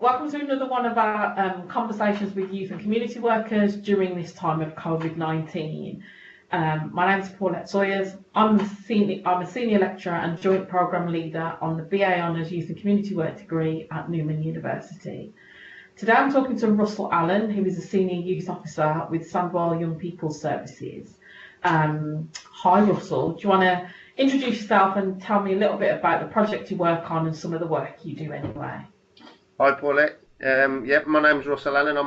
Welcome to another one of our conversations with youth and community workers during this time of COVID-19. My name is Paulette Sawyers. I'm a senior lecturer and joint programme leader on the BA Honours Youth and Community Work degree at Newman University. Today I'm talking to Russell Allen, who is a senior youth officer with Sandwell Young People's Services. Hi Russell, do you want to introduce yourself and tell me a little bit about the project you work on and some of the work you do anyway? Hi Paulette. My name's Russell Allen.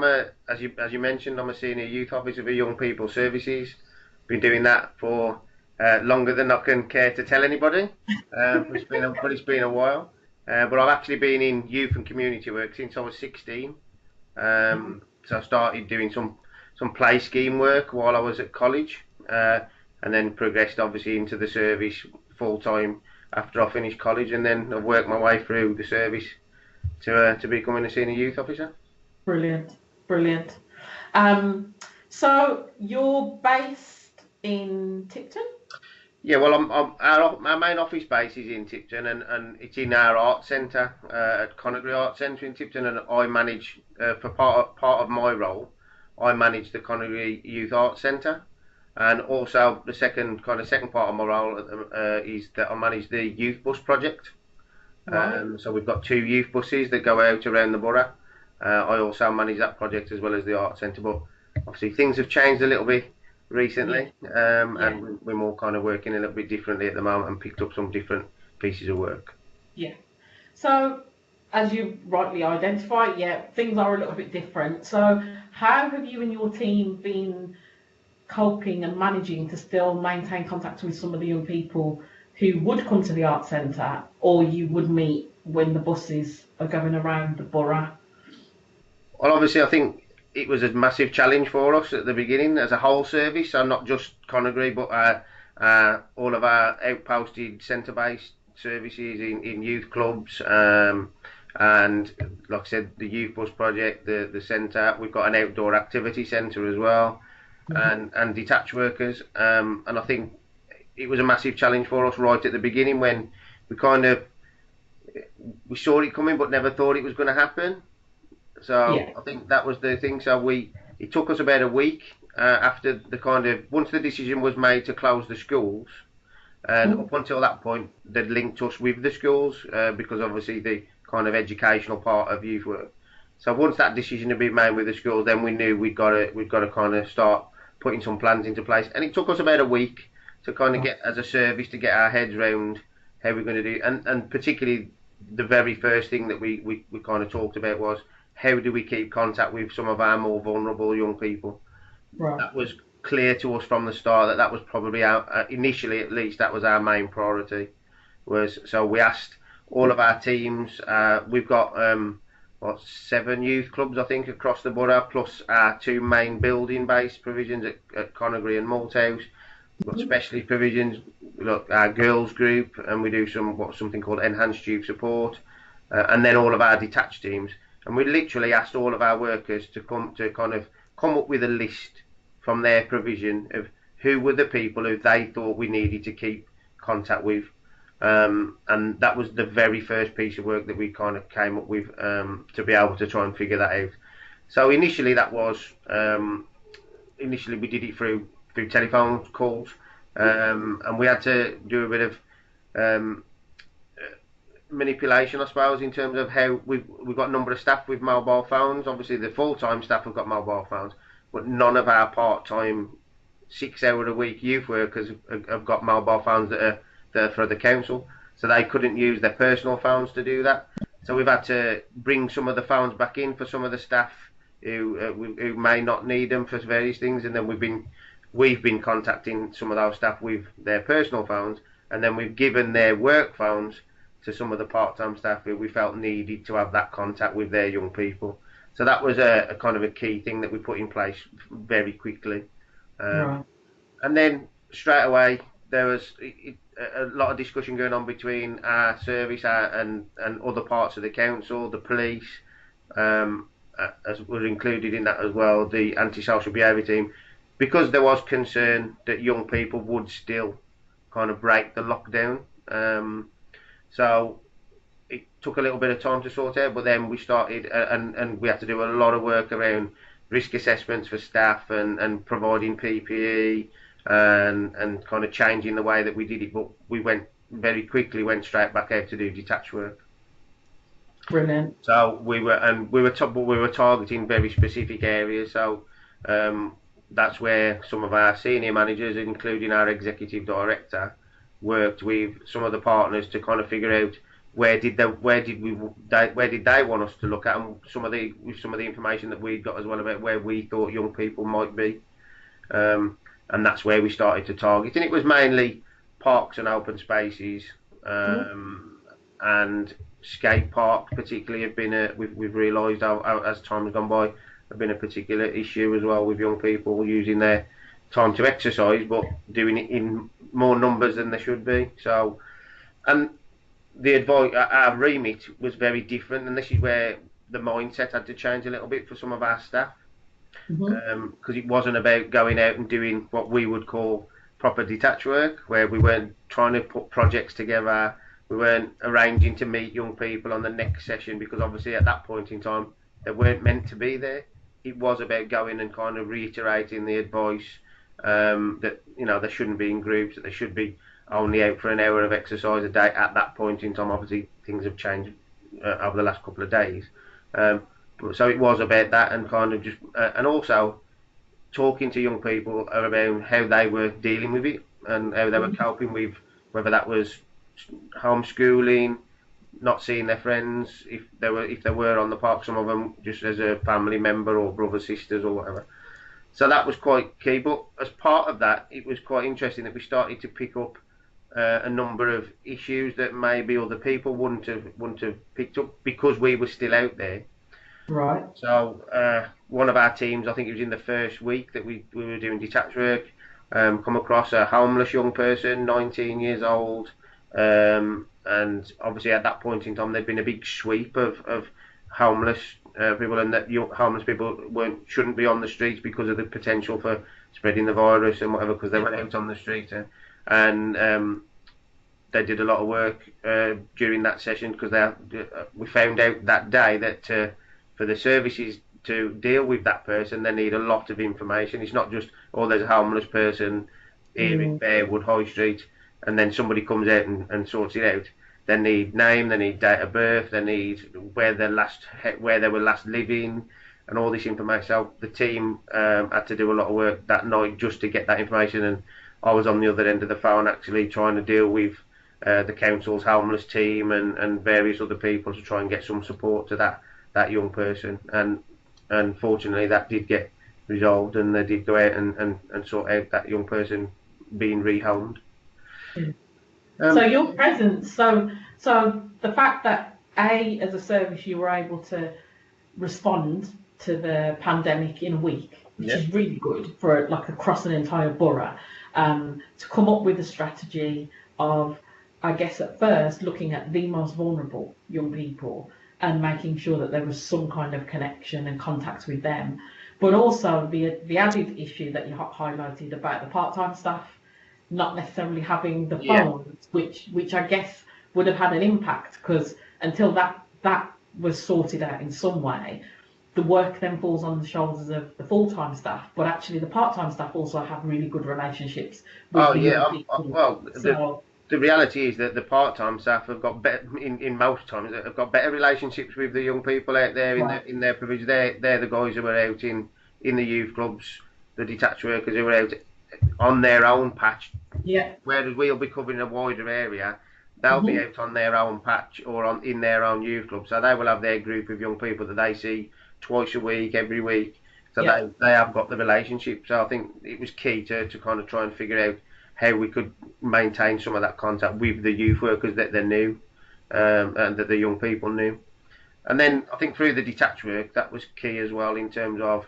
As you mentioned, I'm a senior youth officer for Young People Services. Been doing that for longer than I can care to tell anybody. It's been a while. But I've actually been in youth and community work since I was 16. So I started doing some play scheme work while I was at college, and then progressed obviously into the service full time after I finished college, and then I've worked my way through the service to becoming a senior youth officer. Brilliant. So you're based in Tipton? Yeah, well, our main office base is in Tipton, and it's in our art centre at Conagry Art Centre in Tipton, and I manage for part of my role, I manage the Conagry Youth Art Centre, and also the second part of my role is that I manage the youth bus project. Right. So we've got 2 youth buses that go out around the borough. I also manage that project as well as the art centre, but obviously things have changed a little bit recently, and we're more kind of working a little bit differently at the moment and picked up some different pieces of work. Yeah. So, as you rightly identify, things are a little bit different. So, how have you and your team been coping and managing to still maintain contact with some of the young people who would come to the art centre, or you would meet when the buses are going around the borough? Well, obviously, I think it was a massive challenge for us at the beginning as a whole service, so not just Conagry, but all of our outposted centre-based services in youth clubs, and like I said, the youth bus project, the centre. We've got an outdoor activity centre as well, and detached workers, and I think it was a massive challenge for us right at the beginning when we saw it coming but never thought it was going to happen. So I think that was the thing. So it took us about a week after once the decision was made to close the schools, and up until that point they'd linked us with the schools because obviously the kind of educational part of youth work. So once that decision had been made with the schools, then we knew we'd got to kind of start putting some plans into place, and it took us about a week to kind of get, as a service, to get our heads around how we're going to do, and particularly the very first thing that we kind of talked about was how do we keep contact with some of our more vulnerable young people. Right. That was clear to us from the start that was probably initially at least, that was our main priority. So we asked all of our teams, we've got 7 youth clubs I think across the borough, plus our 2 main building based provisions at Conagry and Malthouse. We've got specialist provisions, our girls group, and we do something called enhanced youth support, and then all of our detached teams. And we literally asked all of our workers to come up with a list from their provision of who were the people who they thought we needed to keep contact with, and that was the very first piece of work that we kind of came up with to be able to try and figure that out. So initially we did it through telephone calls, and we had to do a bit of manipulation, I suppose, in terms of how we've got a number of staff with mobile phones. Obviously the full-time staff have got mobile phones, but none of our part-time 6-hour-a-week youth workers have got mobile phones that are for the council, so they couldn't use their personal phones to do that. So we've had to bring some of the phones back in for some of the staff who may not need them for various things, and then we've been contacting some of those staff with their personal phones, and then we've given their work phones to some of the part-time staff who we felt needed to have that contact with their young people. So that was a kind of a key thing that we put in place very quickly. Right. And then straight away there was a lot of discussion going on between our service and other parts of the council, the police, as was included in that as well, the antisocial behaviour team, because there was concern that young people would still kind of break the lockdown. So took a little bit of time to sort out, but then we started, and we had to do a lot of work around risk assessments for staff and providing PPE and kind of changing the way that we did it. But we went straight back out to do detached work. Brilliant. So we were targeting very specific areas. So that's where some of our senior managers, including our executive director, worked with some of the partners to kind of figure out where did they want us to look at, and some of the information that we got as well about where we thought young people might be, and that's where we started to target. And it was mainly parks and open spaces, and skate park particularly have been we've realised as time has gone by have been a particular issue as well, with young people using their time to exercise but doing it in more numbers than they should be. So, and the advice, our remit was very different, and this is where the mindset had to change a little bit for some of our staff, because it wasn't about going out and doing what we would call proper detached work, where we weren't trying to put projects together, we weren't arranging to meet young people on the next session, because obviously at that point in time they weren't meant to be there. It was about going and kind of reiterating the advice that, you know, they shouldn't be in groups, that they should be only out for an hour of exercise a day at that point in time. Obviously things have changed over the last couple of days, so it was about that, and kind of just and also talking to young people about how they were dealing with it and how they were coping with, whether that was homeschooling, not seeing their friends, if they were on the park, some of them just as a family member or brothers, sisters or whatever. So that was quite key. But as part of that, it was quite interesting that we started to pick up a number of issues that maybe other people wouldn't have picked up because we were still out there. Right. So one of our teams, I think it was in the first week that we were doing detached work, come across a homeless young person, 19 years old, and obviously at that point in time there'd been a big sweep of homeless people, and that homeless people shouldn't be on the streets because of the potential for spreading the virus and whatever, because they went out on the street, and they did a lot of work during that session, because we found out that day that for the services to deal with that person, they need a lot of information. It's not just, oh, there's a homeless person here in Bearwood High Street, and then somebody comes out and sorts it out. They need name, they need date of birth, they need where they were last living, and all this information. So the team had to do a lot of work that night just to get that information, and I was on the other end of the phone actually trying to deal with the council's homeless team and various other people to try and get some support to that young person. And fortunately that did get resolved, and they did go out and sort out that young person being rehomed. So your presence, so the fact that as a service you were able to respond to the pandemic in a week, which is really good for like across an entire borough, to come up with a strategy of, I guess at first looking at the most vulnerable young people and making sure that there was some kind of connection and contact with them, but also the added issue that you highlighted about the part-time staff not necessarily having the phones, which I guess would have had an impact, because until that was sorted out in some way, the work then falls on the shoulders of the full-time staff, but actually the part-time staff also have really good relationships with the reality is that the part-time staff have got better, in most times, have got better relationships with the young people out there in their provision. They're the guys who are out in the youth clubs, the detached workers who are out on their own patch. Whereas we'll be covering a wider area, they'll be out on their own patch or in their own youth club. So they will have their group of young people that they see twice a week, every week. So they have got the relationship. So I think it was key to kind of try and figure out how we could maintain some of that contact with the youth workers that they knew, and that the young people knew. And then I think through the detached work, that was key as well in terms of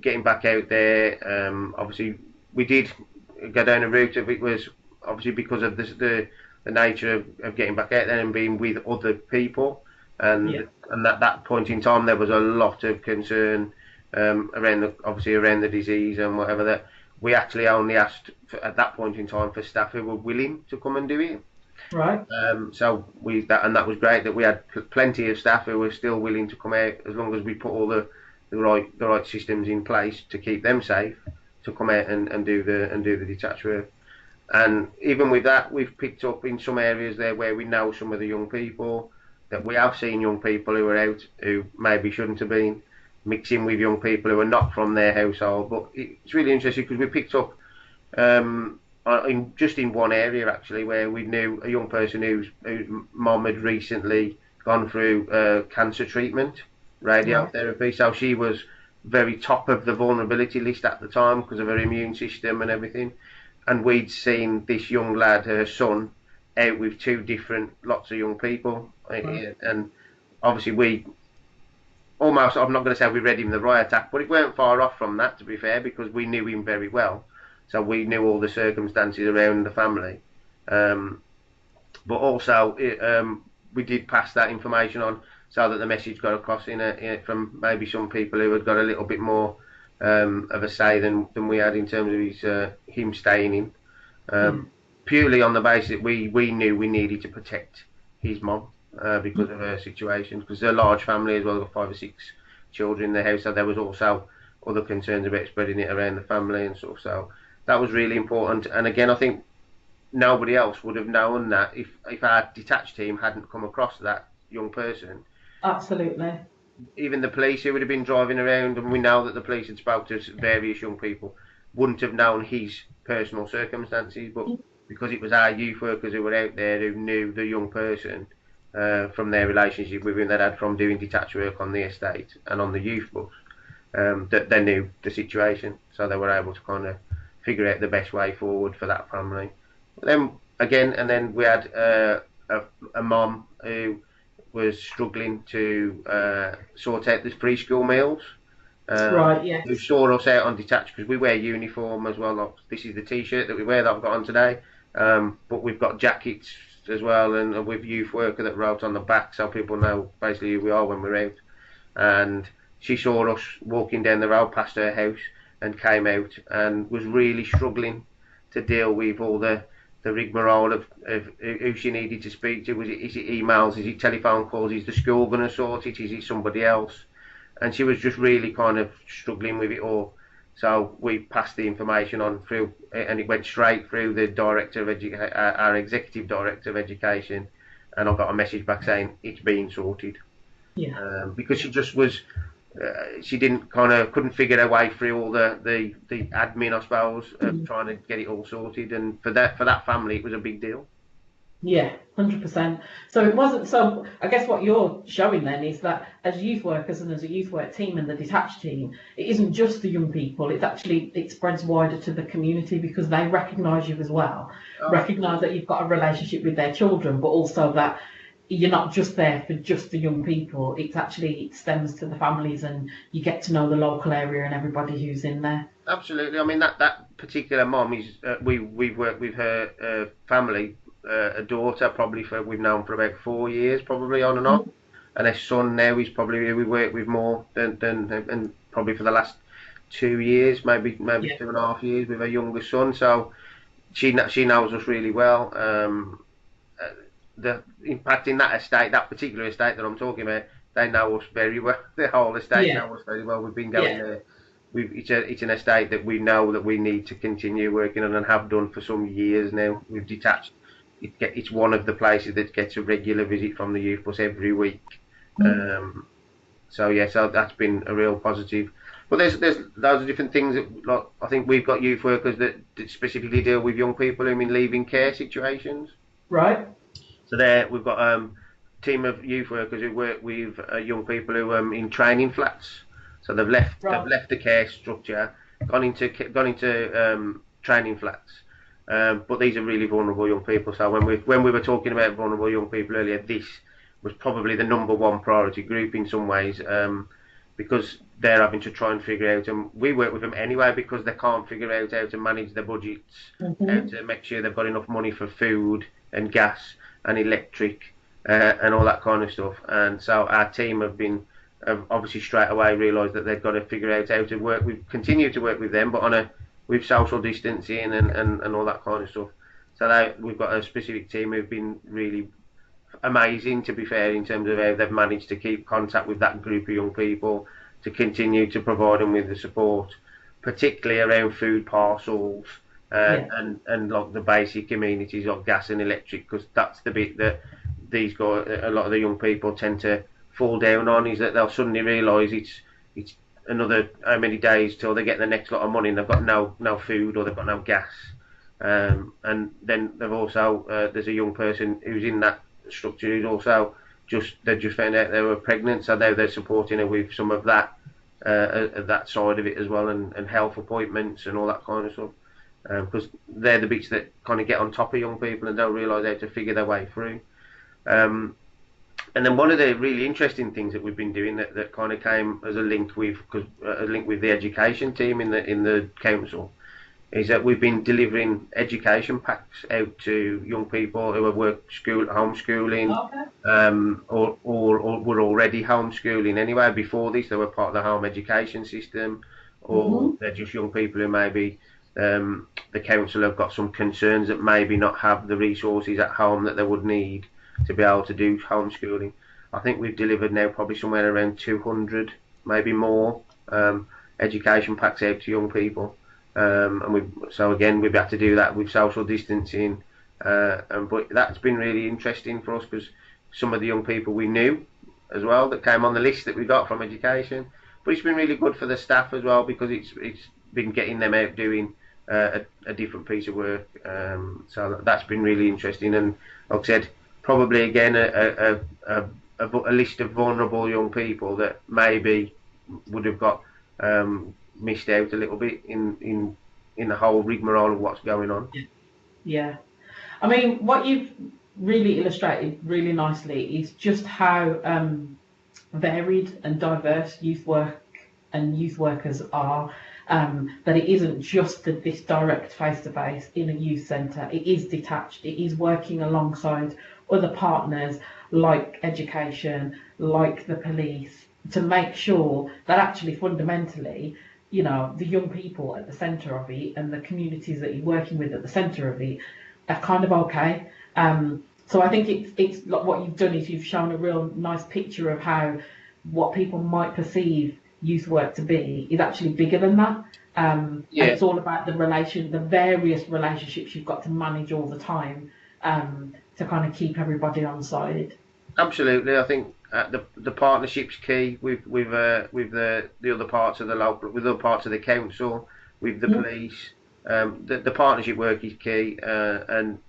getting back out there. Obviously, we did go down a route of, it was obviously because of the nature of getting back out there and being with other people, and at that point in time there was a lot of concern around the disease and whatever, that we actually only asked at that point in time for staff who were willing to come and do it. Right. So that was great that we had plenty of staff who were still willing to come out as long as we put all the right systems in place to keep them safe to come out and do the detached work. And even with that, we've picked up in some areas there where we know some of the young people, that we have seen young people who are out who maybe shouldn't have been mixing with young people who are not from their household. But it's really interesting because we picked up in one area actually where we knew a young person whose mom had recently gone through cancer treatment, radiotherapy. So she was very top of the vulnerability list at the time because of her immune system and everything. And we'd seen this young lad, her son, out with two different lots of young people, and obviously we almost, I'm not going to say we read him the riot act, but it weren't far off from that, to be fair, because we knew him very well, so we knew all the circumstances around the family, but also we did pass that information on so that the message got across from maybe some people who had got a little bit more of a say than we had in terms of him staying in, purely on the basis that we knew we needed to protect his mum because of her situation, because they're a large family as well, got 5 or 6 children in the house, so there was also other concerns about spreading it around the family and stuff. So that was really important. And again, I think nobody else would have known that if our detached team hadn't come across that young person. Absolutely. Even the police who would have been driving around, and we know that the police had spoke to various young people, wouldn't have known his personal circumstances, but because it was our youth workers who were out there who knew the young person from their relationship with him they'd had from doing detached work on the estate and on the youth bus, that they knew the situation, so they were able to kind of figure out the best way forward for that family. But then we had a mom who was struggling to sort out the preschool meals. Right, yes. Who saw us out on detached because we wear uniform as well. Like, this is the T-shirt that we wear that I've got on today, but we've got jackets as well, and with youth worker that wrote on the back so people know basically who we are when we're out. And she saw us walking down the road past her house and came out and was really struggling to deal with all the rigmarole of who she needed to speak to. Is it emails? Is it telephone calls? Is the school going to sort it? Is it somebody else? And she was just really kind of struggling with it all. So we passed the information on through, and it went straight through the director of our executive director of education, and I got a message back saying it's being sorted. Yeah. Because she just was, she couldn't figure her way through all the admin, I suppose, of trying to get it all sorted. And for that family, it was a big deal. Yeah, 100%. So it wasn't. So I guess what you're showing then is that as youth workers and as a youth work team and the detached team, it isn't just the young people. It spreads wider to the community because they recognise you as well, recognise that you've got a relationship with their children, but also that you're not just there for just the young people. It stems to the families, and you get to know the local area and everybody who's in there. Absolutely. I mean that particular mom is we've worked with her family. A daughter we've known for about 4 years, probably on and off, and her son now is probably who we work with more than and probably for the last 2 years, maybe 2.5 years with her younger son. So she knows us really well. The impact in that particular estate that I'm talking about, they know us very well. The whole estate know us very well. We've been going there. It's an estate that we know that we need to continue working on and have done for some years now. We've detached. It's one of the places that gets a regular visit from the youth bus every week. So that's been a real positive. But there's loads of different things that, like, I think we've got youth workers that specifically deal with young people who in leaving care situations. Right. So we've got a team of youth workers who work with young people who are in training flats. So they've left the care structure, gone into training flats. But these are really vulnerable young people. So when we were talking about vulnerable young people earlier, this was probably the #1 priority group in some ways, because they're having to try and figure out, and we work with them anyway because they can't figure out how to manage their budgets, how to make sure they've got enough money for food and gas and electric and all that kind of stuff. And so our team have obviously straight away realised that they've got to figure out how to continue to work with them, but with social distancing and all that kind of stuff. So we've got a specific team who've been really amazing, to be fair, in terms of how they've managed to keep contact with that group of young people, to continue to provide them with the support, particularly around food parcels Yeah. and like the basic amenities like gas and electric, because that's the bit that these guys, a lot of the young people tend to fall down on, is that they'll suddenly realise it's another how many days till they get the next lot of money and they've got no food or they've got no gas. And then they've also there's a young person who's in that structure who's also they just found out they were pregnant, so now they're supporting her with some of that side of it as well, and health appointments and all that kind of stuff, because they're the bits that kind of get on top of young people and don't realise how to figure their way through. And then one of the really interesting things that we've been doing that kind of came as a link with the education team in the council is that we've been delivering education packs out to young people who are homeschooling, or were already homeschooling anyway. Before this, they were part of the home education system, or they're just young people who maybe the council have got some concerns that maybe not have the resources at home that they would need to be able to do homeschooling. I think we've delivered now probably somewhere around 200, maybe more, education packs out to young people. So again, we've had to do that with social distancing, but that's been really interesting for us because some of the young people we knew as well that came on the list that we got from education. But it's been really good for the staff as well because it's been getting them out doing a different piece of work. So that's been really interesting. And like I said, probably again a list of vulnerable young people that maybe would have got missed out a little bit in the whole rigmarole of what's going on. Yeah, I mean, what you've really illustrated really nicely is just how varied and diverse youth work and youth workers are. That it isn't just this direct face-to-face in a youth centre. It is detached. It is working alongside other partners like education, like the police, to make sure that actually fundamentally, the young people at the centre of it and the communities that you're working with at the centre of it are kind of okay. So I think it's like what you've done is you've shown a real nice picture of how what people might perceive youth work to be is actually bigger than that. And it's all about the various relationships you've got to manage all the time to kind of keep everybody on side. Absolutely, I think the partnership's key with the other parts of the local, with other parts of the council, with the police. The partnership work is key, and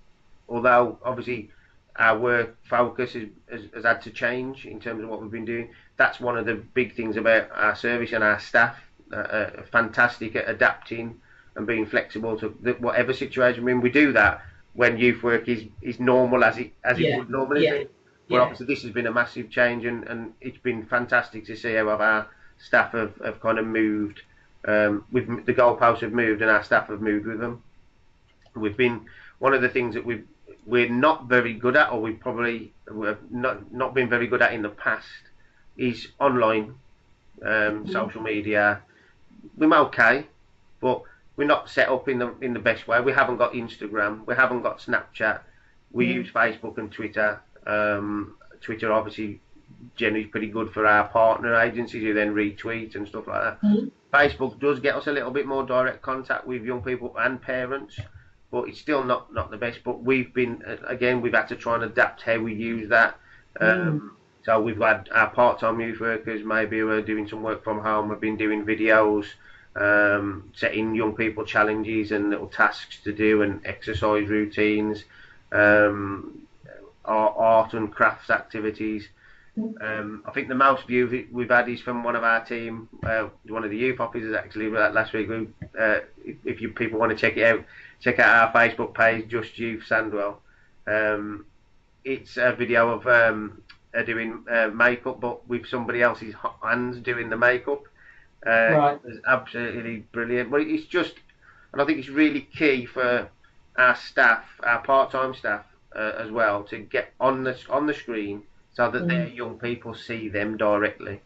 although obviously our work focus has had to change in terms of what we've been doing, that's one of the big things about our service and our staff. Fantastic at adapting and being flexible to whatever situation. I mean, we do that when youth work is normal as it would normally be. But obviously this has been a massive change, and it's been fantastic to see how our staff have kind of moved. With the goalposts have moved and our staff have moved with them. We've been one of the things that we're not very good at, or we probably have not been very good at in the past, is online, social media. We're okay, but we're not set up in the best way. We haven't got Instagram, we haven't got Snapchat. We use Facebook and Twitter. Twitter obviously generally pretty good for our partner agencies who then retweet and stuff like that. Facebook does get us a little bit more direct contact with young people and parents, but it's still not the best. But we've had to try and adapt how we use that. So we've had our part-time youth workers maybe who are doing some work from home. We've been doing videos, setting young people challenges and little tasks to do and exercise routines, art and crafts activities. I think the most views we've had is from one of our team, one of the youth officers actually last week. If you people want to check it out, check out our Facebook page, Just Youth Sandwell. It's a video of doing makeup, but with somebody else's hands doing the makeup. Right. It's absolutely brilliant. But it's just, and I think it's really key for our staff, our part-time staff as well, to get on the screen so that their young people see them directly.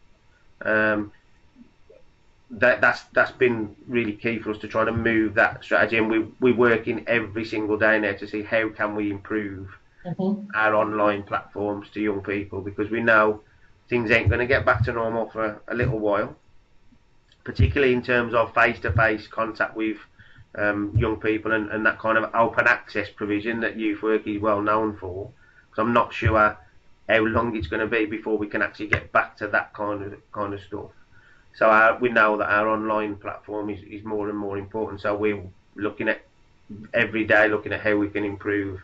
that's been really key for us to try to move that strategy, and we're working every single day now to see how can we improve our online platforms to young people, because we know things ain't going to get back to normal for a little while, particularly in terms of face-to-face contact with young people and that kind of open access provision that youth work is well known for. So I'm not sure how long it's going to be before we can actually get back to that kind of stuff. So we know that our online platform is more and more important. So we're looking at every day, looking at how we can improve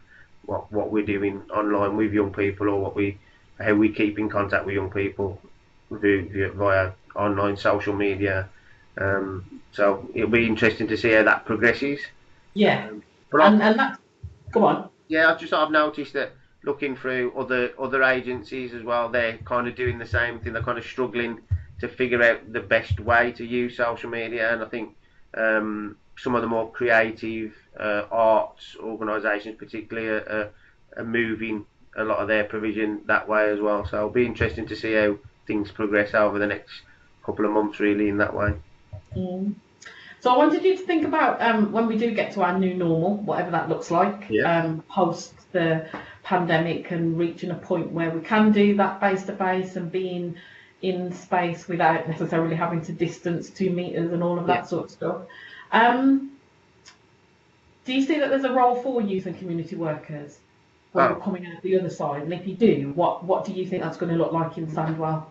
what we're doing online with young people, or how we keep in contact with young people via online social media. So it'll be interesting to see how that progresses. Yeah, But and that. Go on. yeah, I've noticed that looking through other agencies as well, they're kind of doing the same thing. They're kind of struggling to figure out the best way to use social media, and I think some of the more creative arts organisations, particularly, are moving a lot of their provision that way as well. So it'll be interesting to see how things progress over the next couple of months, really, in that way. So I wanted you to think about when we do get to our new normal, whatever that looks like, post the pandemic, and reaching a point where we can do that face-to-face and being in space without necessarily having to distance 2 meters and all of that sort of stuff. Do you see that there's a role for youth and community workers when we're coming out the other side? And if you do, what do you think that's going to look like in Sandwell?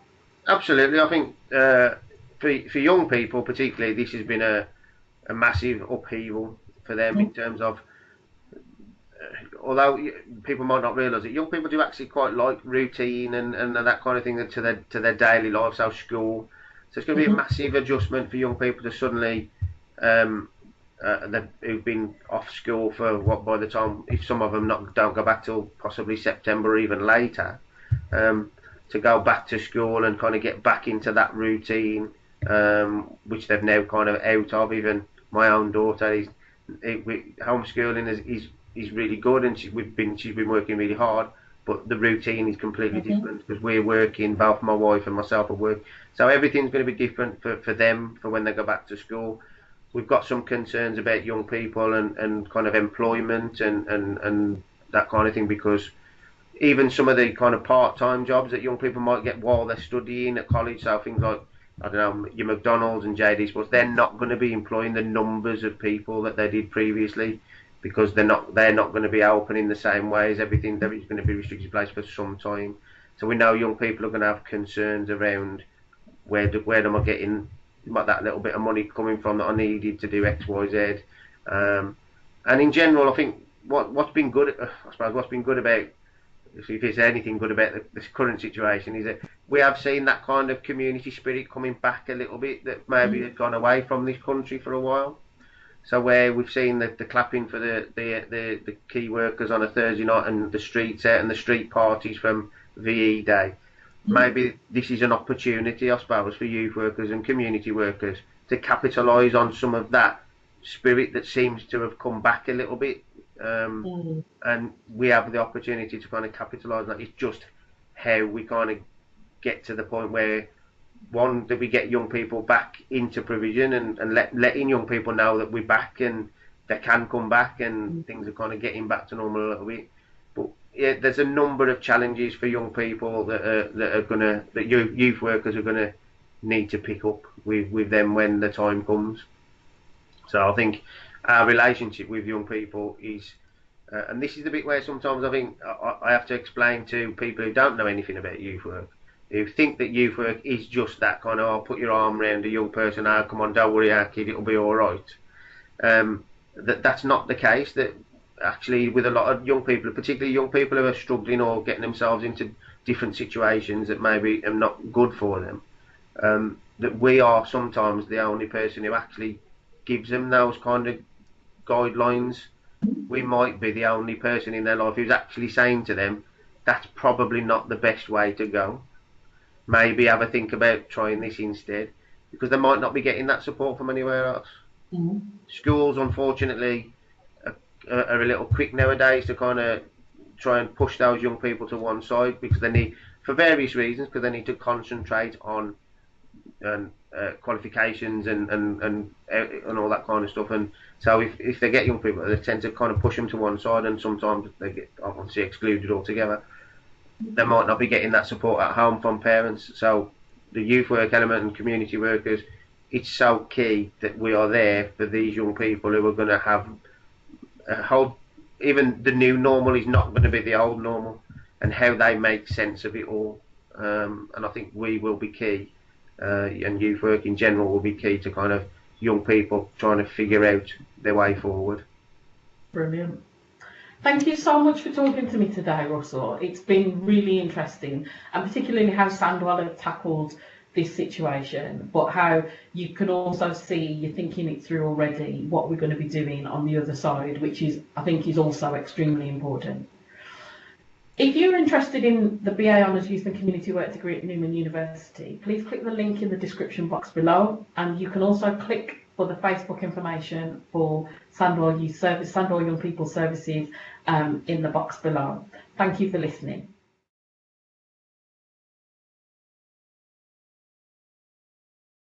Absolutely. I think for young people particularly, this has been a massive upheaval for them in terms of, although people might not realise it, young people do actually quite like routine and that kind of thing to their daily life, so school. So it's going to be a massive adjustment for young people to suddenly, who've been off school for by the time, if some of them don't go back till possibly September or even later, to go back to school and kind of get back into that routine, which they've now kind of out of. Even my own daughter, homeschooling is really good, and she's been working really hard, but the routine is completely different, because we're working, both my wife and myself are working, so everything's going to be different for them for when they go back to school. We've got some concerns about young people and kind of employment and that kind of thing, because even some of the kind of part-time jobs that young people might get while they're studying at college, so things like, I don't know, your McDonald's and JD Sports, they're not going to be employing the numbers of people that they did previously, because they're not going to be open in the same way as everything. There is going to be restricted place for some time. So we know young people are going to have concerns around where am I getting that little bit of money coming from that I needed to do X, Y, Z. And in general, I think what's been good about, if there's anything good about this current situation, is that we have seen that kind of community spirit coming back a little bit that maybe had gone away from this country for a while. So where we've seen the clapping for the key workers on a Thursday night, and the streets out and the street parties from VE Day, maybe this is an opportunity, I suppose, for youth workers and community workers to capitalise on some of that spirit that seems to have come back a little bit. And we have the opportunity to kind of capitalise on that. It's just how we kind of get to the point where, one, that we get young people back into provision and letting young people know that we're back and they can come back and things are kind of getting back to normal a little bit. But yeah, there's a number of challenges for young people that youth workers are gonna need to pick up with them when the time comes. So I think our relationship with young people is, and this is the bit where sometimes I think I have to explain to people who don't know anything about youth work, who think that youth work is just that kind of, put your arm around a young person, come on, don't worry, our kid, it'll be all right. That's not the case. That actually, with a lot of young people, particularly young people who are struggling or getting themselves into different situations that maybe are not good for them, that we are sometimes the only person who actually gives them those kind of guidelines. We might be the only person in their life who's actually saying to them, that's probably not the best way to go. Maybe have a think about trying this instead, because they might not be getting that support from anywhere else. Schools, unfortunately, are a little quick nowadays to kind of try and push those young people to one side, because they need, for various reasons, because they need to concentrate on qualifications and all that kind of stuff. And so if they get young people, they tend to kind of push them to one side, and sometimes they get obviously excluded altogether. They might not be getting that support at home from parents. So the youth work element and community workers, it's so key that we are there for these young people who are going to have a whole, even the new normal is not going to be the old normal, and how they make sense of it all. And I think we will be key, and youth work in general will be key to kind of young people trying to figure out their way forward. Brilliant. Thank you so much for talking to me today, Russell. It's been really interesting, and particularly how Sandwell have tackled this situation, but how you can also see, you're thinking it through already, what we're going to be doing on the other side, which is, I think, is also extremely important. If you're interested in the BA Honours Youth and Community Work degree at Newman University, please click the link in the description box below, and you can also click for the Facebook information for Sandwell Youth Service, Sandwell Young People Services in the box below. Thank you for listening.